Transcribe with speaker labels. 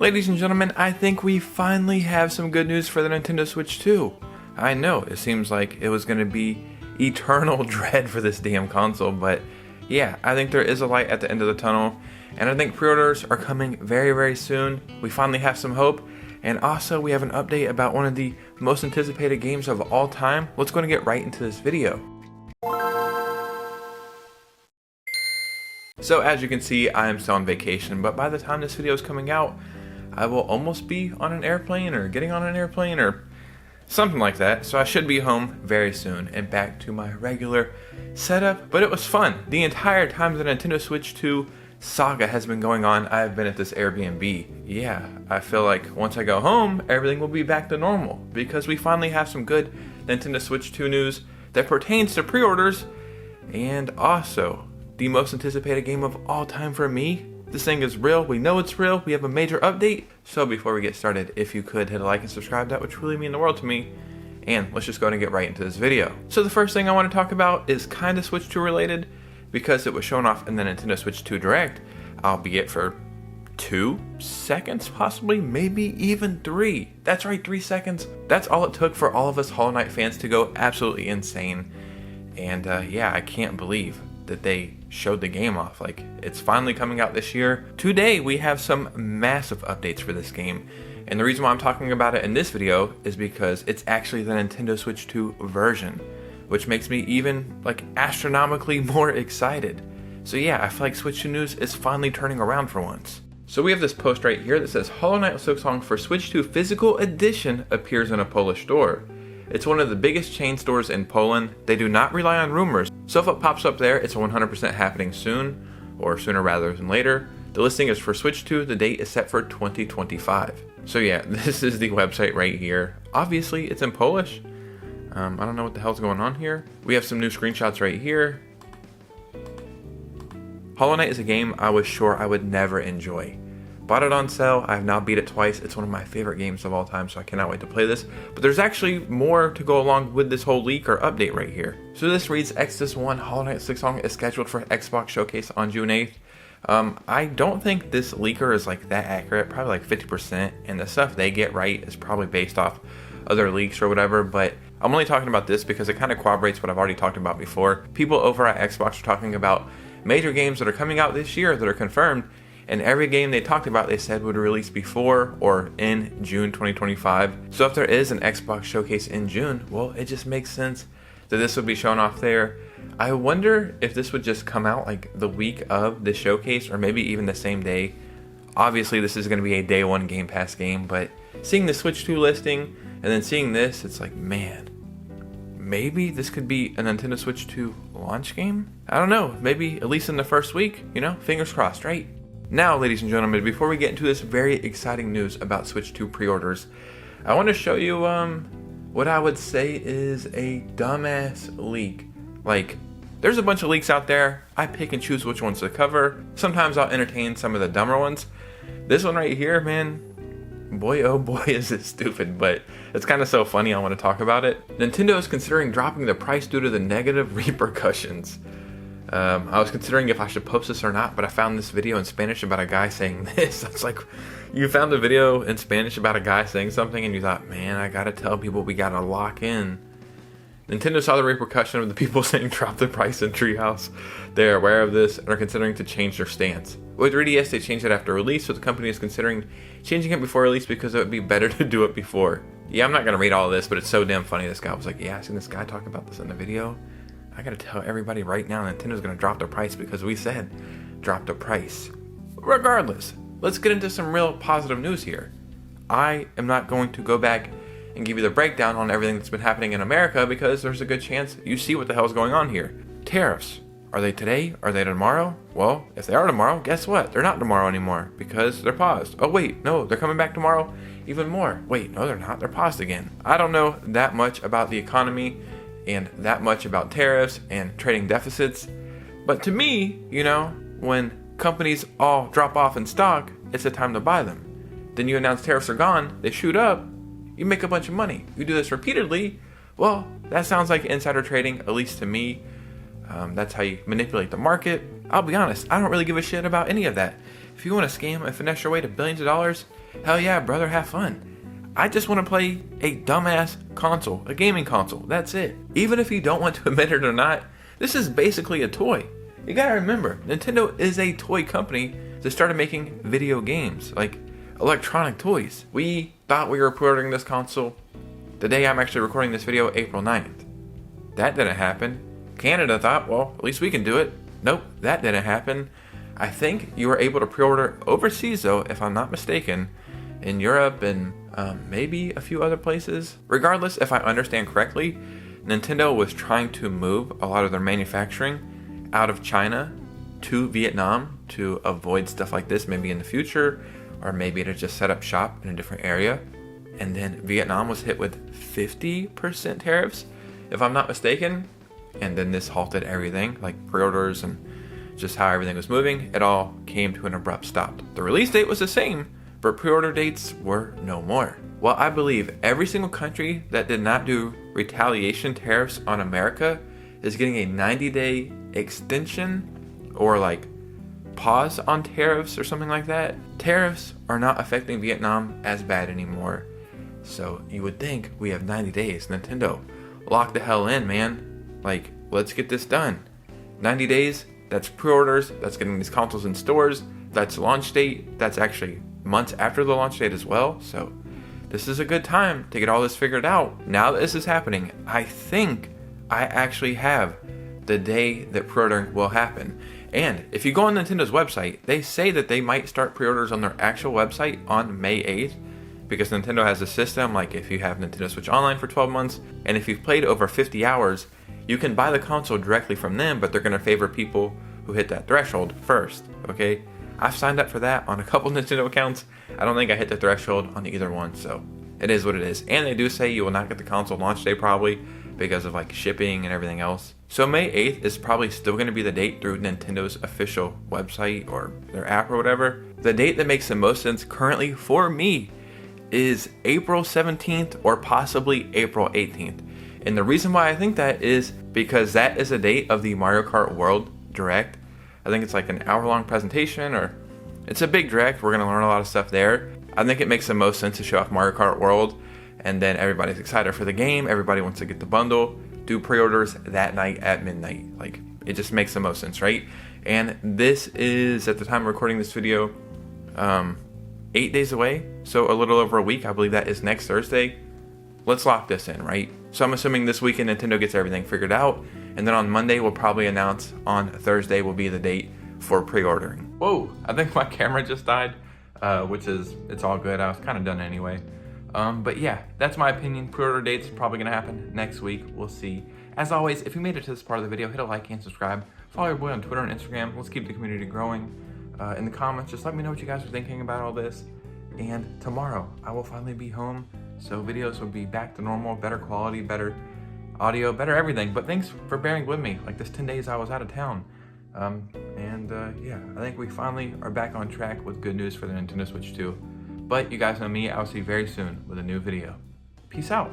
Speaker 1: Ladies and gentlemen, I think we finally have some good news for the Nintendo Switch 2. I know, it seems like it was going to be eternal dread for this damn console, but yeah, I think there is a light at the end of the tunnel, and I think pre-orders are coming very, very soon. We finally have some hope, and also we have an update about one of the most anticipated games of all time. Let's go and get right into this video. So as you can see, I am still on vacation, but by the time this video is coming out, I will almost be on an airplane or getting on an airplane or something like that. So I should be home very soon and back to my regular setup. But it was fun. The entire time the Nintendo Switch 2 saga has been going on, I've been at this Airbnb. Yeah, I feel like once I go home, everything will be back to normal because we finally have some good Nintendo Switch 2 news that pertains to pre-orders and also the most anticipated game of all time for me. This thing is real, we know it's real, we have a major update. So before we get started, if you could hit a like and subscribe, that would truly mean the world to me. And let's just go ahead and get right into this video. So the first thing I want to talk about is kind of Switch 2 related because it was shown off in the Nintendo Switch 2 Direct, albeit for 2 seconds possibly, maybe even 3. That's right, 3 seconds. That's all it took for all of us Hollow Knight fans to go absolutely insane. And yeah, I can't believe that they showed the game off. Like, it's finally coming out this year. Today we have some massive updates for this game, and the reason why I'm talking about it in this video is because it's actually the Nintendo Switch 2 version, which makes me even like astronomically more excited. So yeah, I feel like Switch 2 news is finally turning around for once. So we have this post right here that says Hollow Knight Silksong for Switch 2 physical edition appears in a Polish store. It's one of the biggest chain stores in Poland. They do not rely on rumors. So if it pops up there, it's 100% happening soon, or sooner rather than later. The listing is for Switch 2, the date is set for 2025. So yeah, this is the website right here. Obviously, it's in Polish. I don't know what the hell's going on here. We have some new screenshots right here. Hollow Knight is a game I was sure I would never enjoy. Bought it on sale, I have now beat it twice. It's one of my favorite games of all time, so I cannot wait to play this. But there's actually more to go along with this whole leak or update right here. So this reads, Exodus 1 Hollow Knight Silksong is scheduled for Xbox Showcase on June 8th. I don't think this leaker is like that accurate, probably like 50%, and the stuff they get right is probably based off other leaks or whatever, but I'm only talking about this because it kind of corroborates what I've already talked about before. People over at Xbox are talking about major games that are coming out this year that are confirmed, and every game they talked about they said would release before or in June 2025. So if there is an Xbox Showcase in June, well, it just makes sense that this would be shown off there. I wonder if this would just come out like the week of the showcase or maybe even the same day. Obviously this is going to be a day one Game Pass game, but seeing the Switch 2 listing and then seeing this, it's like, man, maybe this could be a Nintendo Switch 2 launch game? I don't know, maybe at least in the first week, you know, fingers crossed, right? Now, ladies and gentlemen, before we get into this very exciting news about Switch 2 pre-orders, I want to show you what I would say is a dumbass leak. Like, there's a bunch of leaks out there. I pick and choose which ones to cover. Sometimes I'll entertain some of the dumber ones. This one right here, man, boy oh boy is it stupid, but it's kind of so funny I want to talk about it. Nintendo is considering dropping the price due to the negative repercussions. I was considering if I should post this or not, but I found this video in Spanish about a guy saying this. It's like, you found a video in Spanish about a guy saying something and you thought, man, I gotta tell people we gotta lock in. Nintendo saw the repercussion of the people saying drop the price in Treehouse. They are aware of this and are considering to change their stance. With 3DS, they changed it after release, so the company is considering changing it before release because it would be better to do it before. Yeah, I'm not gonna read all of this, but it's so damn funny. This guy was like, yeah, I seen this guy talk about this in the video. I gotta tell everybody right now, Nintendo's gonna drop their price because we said drop the price. Regardless, let's get into some real positive news here. I am not going to go back and give you the breakdown on everything that's been happening in America because there's a good chance you see what the hell's going on here. Tariffs. Are they today? Are they tomorrow? Well, if they are tomorrow, guess what? They're not tomorrow anymore because they're paused. Oh wait, no, they're coming back tomorrow even more. Wait, no they're not, they're paused again. I don't know that much about the economy and that much about tariffs and trading deficits, but to me, you know, when companies all drop off in stock, it's a time to buy them. Then you announce tariffs are gone, they shoot up, you make a bunch of money. You do this repeatedly, well, that sounds like insider trading, at least to me. That's how you manipulate the market. I'll be honest, I don't really give a shit about any of that. If you want to scam and finesse your way to billions of dollars, hell yeah, brother, have fun. I just want to play a dumbass console, a gaming console. That's it. Even if you don't want to admit it or not, this is basically a toy. You gotta remember, Nintendo is a toy company that started making video games, like electronic toys. We thought we were pre-ordering this console the day I'm actually recording this video, April 9th. That didn't happen. Canada thought, well, at least we can do it. Nope, that didn't happen. I think you were able to pre-order overseas though, if I'm not mistaken, in Europe and maybe a few other places. Regardless, if I understand correctly, Nintendo was trying to move a lot of their manufacturing out of China to Vietnam to avoid stuff like this maybe in the future, or maybe to just set up shop in a different area. And then Vietnam was hit with 50% tariffs, if I'm not mistaken. And then this halted everything, like pre-orders and just how everything was moving. It all came to an abrupt stop. The release date was the same, but pre-order dates were no more. Well, I believe every single country that did not do retaliation tariffs on America is getting a 90-day extension or like pause on tariffs or something like that. Tariffs are not affecting Vietnam as bad anymore. So you would think we have 90 days. Nintendo, lock the hell in, man. Like, let's get this done. 90 days, that's pre-orders, that's getting these consoles in stores, that's launch date, that's actually months after the launch date as well. So this is a good time to get all this figured out. Now that this is happening, I think I actually have the day that pre-ordering will happen. And if you go on Nintendo's website, they say that they might start pre-orders on their actual website on May 8th, because Nintendo has a system, like if you have Nintendo Switch Online for 12 months, and if you've played over 50 hours, you can buy the console directly from them, but they're going to favor people who hit that threshold first, okay? I've signed up for that on a couple Nintendo accounts. I don't think I hit the threshold on either one, so it is what it is. And they do say you will not get the console launch day probably because of like shipping and everything else. So May 8th is probably still going to be the date through Nintendo's official website or their app or whatever. The date that makes the most sense currently for me is April 17th or possibly April 18th. And the reason why I think that is because that is the date of the Mario Kart World Direct. I think it's like an hour-long presentation, or it's a big direct. We're going to learn a lot of stuff there. I think it makes the most sense to show off Mario Kart World, and then everybody's excited for the game. Everybody wants to get the bundle, do pre-orders that night at midnight. Like, it just makes the most sense, right? And this is, at the time of recording this video, 8 days away, so a little over a week. I believe that is next Thursday. Let's lock this in, right? So I'm assuming this weekend Nintendo gets everything figured out, and then on Monday we'll probably announce on Thursday will be the date for pre-ordering. Whoa, I think my camera just died, which is, it's all good. I was kind of done anyway. But yeah, that's my opinion. Pre-order date's probably gonna happen next week. We'll see. As always, if you made it to this part of the video, hit a like and subscribe. Follow your boy on Twitter and Instagram. Let's keep the community growing. In the comments, just let me know what you guys are thinking about all this. And tomorrow, I will finally be home, so videos will be back to normal, better quality, better audio, better everything. But thanks for bearing with me, like this 10 days I was out of town. Yeah, I think we finally are back on track with good news for the Nintendo Switch 2. But you guys know me, I'll see you very soon with a new video. Peace out.